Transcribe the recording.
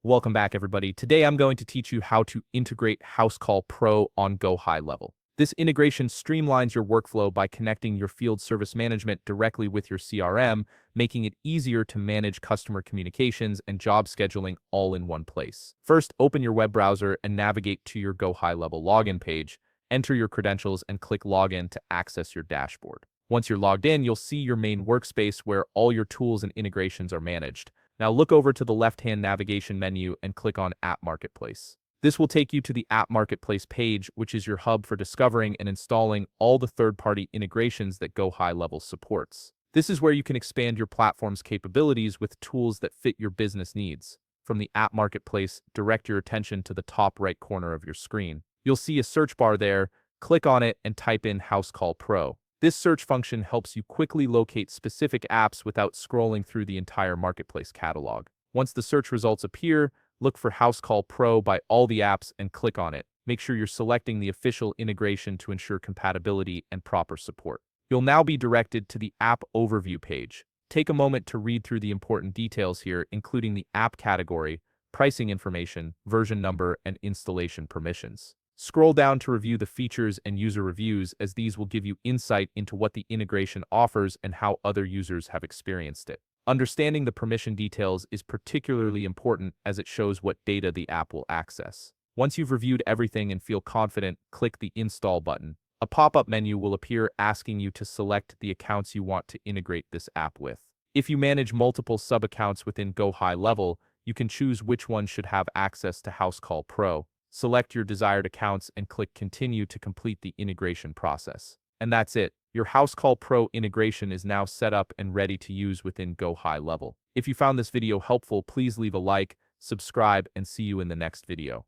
Welcome back, everybody. Today I'm going to teach you how to integrate Housecall Pro on GoHighLevel. This integration streamlines your workflow by connecting your field service management directly with your CRM, making it easier to manage customer communications and job scheduling all in one place. First, open your web browser and navigate to your GoHighLevel login page. Enter your credentials and click Login to access your dashboard. Once you're logged in, you'll see your main workspace where all your tools and integrations are managed. Now look over to the left-hand navigation menu and click on App Marketplace. This will take you to the App Marketplace page, which is your hub for discovering and installing all the third-party integrations that GoHighLevel supports. This is where you can expand your platform's capabilities with tools that fit your business needs. From the App Marketplace, direct your attention to the top right corner of your screen. You'll see a search bar there. Click on it and type in Housecall Pro. This search function helps you quickly locate specific apps without scrolling through the entire marketplace catalog. Once the search results appear, look for Housecall Pro by all the apps and click on it. Make sure you're selecting the official integration to ensure compatibility and proper support. You'll now be directed to the App Overview page. Take a moment to read through the important details here, including the app category, pricing information, version number, and installation permissions. Scroll down to review the features and user reviews, as these will give you insight into what the integration offers and how other users have experienced it. Understanding the permission details is particularly important as it shows what data the app will access. Once you've reviewed everything and feel confident, click the Install button. A pop-up menu will appear asking you to select the accounts you want to integrate this app with. If you manage multiple sub-accounts within GoHighLevel, you can choose which one should have access to Housecall Pro. Select your desired accounts and click Continue to complete the integration process. And that's it. Your Housecall Pro integration is now set up and ready to use within GoHighLevel. If you found this video helpful, please leave a like, subscribe, and see you in the next video.